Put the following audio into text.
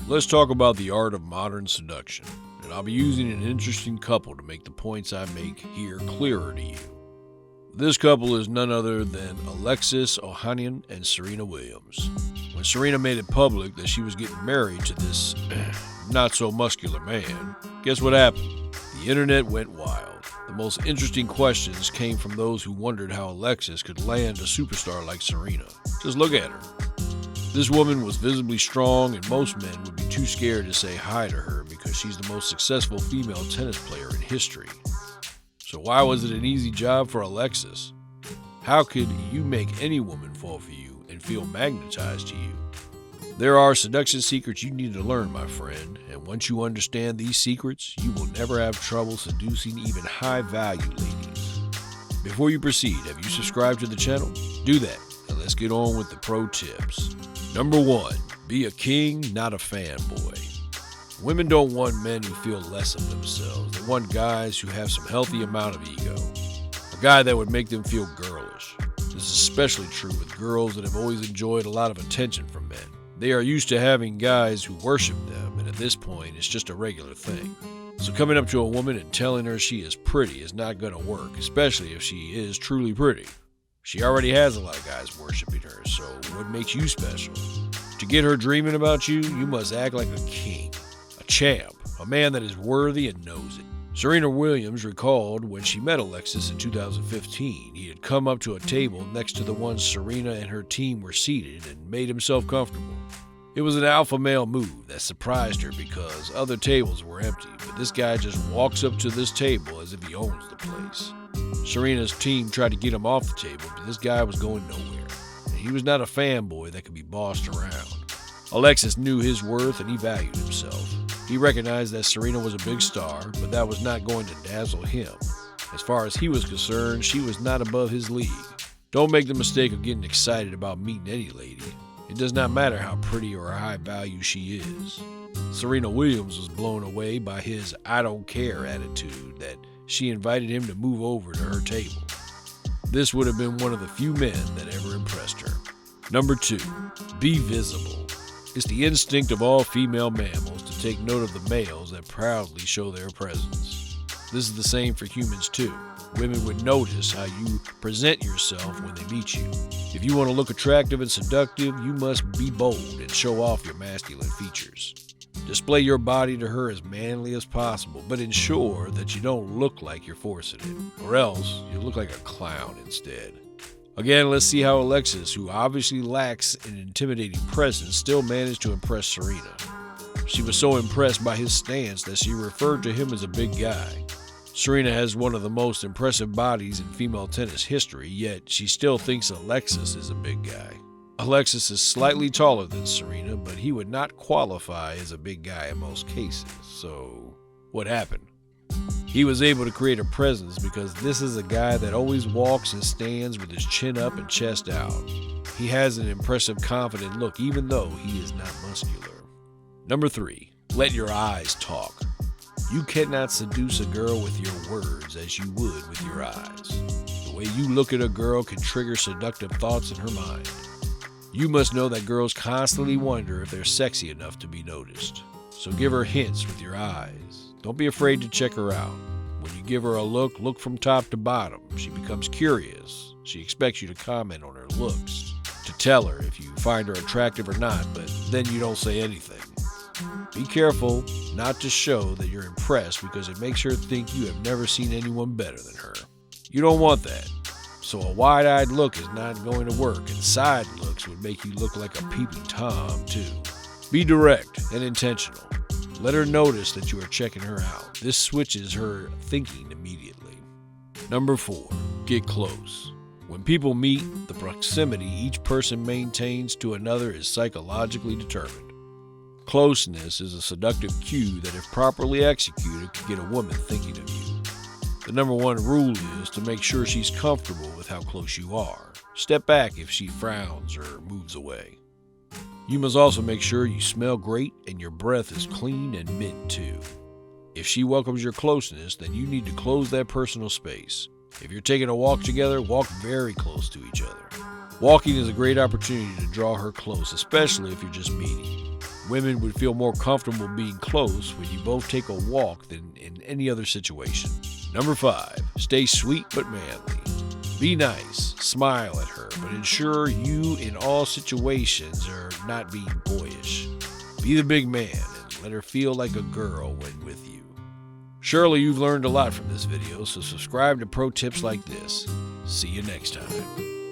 Let's talk about the art of modern seduction, and I'll be using an interesting couple to make the points I make here clearer to you. This couple is none other than Alexis Ohanian and Serena Williams. When Serena made it public that she was getting married to this not-so-muscular man, guess what happened? The internet went wild. The most interesting questions came from those who wondered how Alexis could land a superstar like Serena. Just look at her. This woman was visibly strong, and most men would be too scared to say hi to her because she's the most successful female tennis player in history. So why was it an easy job for Alexis? How could you make any woman fall for you and feel magnetized to you? There are seduction secrets you need to learn, my friend, and once you understand these secrets, you will never have trouble seducing even high-value ladies. Before you proceed, have you subscribed to the channel? Do that, and let's get on with the pro tips. Number 1, be a king, not a fanboy. Women don't want men who feel less of themselves. They want guys who have some healthy amount of ego. A guy that would make them feel girlish. This is especially true with girls that have always enjoyed a lot of attention from men. They are used to having guys who worship them, and at this point, it's just a regular thing. So coming up to a woman and telling her she is pretty is not going to work, especially if she is truly pretty. She already has a lot of guys worshiping her, so what makes you special? To get her dreaming about you, you must act like a king, a champ, a man that is worthy and knows it. Serena Williams recalled when she met Alexis in 2015, he had come up to a table next to the one Serena and her team were seated and made himself comfortable. It was an alpha male move that surprised her because other tables were empty, but this guy just walks up to this table as if he owns the place. Serena's team tried to get him off the table, but this guy was going nowhere, and he was not a fanboy that could be bossed around. Alexis knew his worth and he valued himself. He recognized that Serena was a big star, but that was not going to dazzle him. As far as he was concerned, she was not above his league. Don't make the mistake of getting excited about meeting any lady. It does not matter how pretty or high value she is. Serena Williams was blown away by his "I don't care" attitude that she invited him to move over to her table. This would have been one of the few men that ever impressed her. Number 2, be visible. It's the instinct of all female mammals to take note of the males that proudly show their presence. This is the same for humans too. Women would notice how you present yourself when they meet you. If you want to look attractive and seductive, you must be bold and show off your masculine features. Display your body to her as manly as possible, but ensure that you don't look like you're forcing it, or else you'll look like a clown instead. Again, let's see how Alexis, who obviously lacks an intimidating presence, still managed to impress Serena. She was so impressed by his stance that she referred to him as a big guy. Serena has one of the most impressive bodies in female tennis history, yet she still thinks Alexis is a big guy. Alexis is slightly taller than Serena, but he would not qualify as a big guy in most cases. So, what happened? He was able to create a presence because this is a guy that always walks and stands with his chin up and chest out. He has an impressive, confident look, even though he is not muscular. Number 3, let your eyes talk. You cannot seduce a girl with your words as you would with your eyes. The way you look at a girl can trigger seductive thoughts in her mind. You must know that girls constantly wonder if they're sexy enough to be noticed. So give her hints with your eyes. Don't be afraid to check her out. When you give her a look from top to bottom. She becomes curious. She expects you to comment on her looks, to tell her if you find her attractive or not, but then you don't say anything. Be careful not to show that you're impressed because it makes her think you have never seen anyone better than her. You don't want that. So a wide-eyed look is not going to work, and side looks would make you look like a peeping Tom, too. Be direct and intentional. Let her notice that you are checking her out. This switches her thinking immediately. Number 4, get close. When people meet, the proximity each person maintains to another is psychologically determined. Closeness is a seductive cue that, if properly executed, can get a woman thinking of you. The number 1 rule is to make sure she's comfortable with how close you are. Step back if she frowns or moves away. You must also make sure you smell great and your breath is clean and mint too. If she welcomes your closeness, then you need to close that personal space. If you're taking a walk together, walk very close to each other. Walking is a great opportunity to draw her close, especially if you're just meeting. Women would feel more comfortable being close when you both take a walk than in any other situation. Number 5, stay sweet but manly. Be nice, smile at her, but ensure you in all situations are not being boyish. Be the big man and let her feel like a girl when with you. Surely you've learned a lot from this video, so subscribe to pro tips like this. See you next time.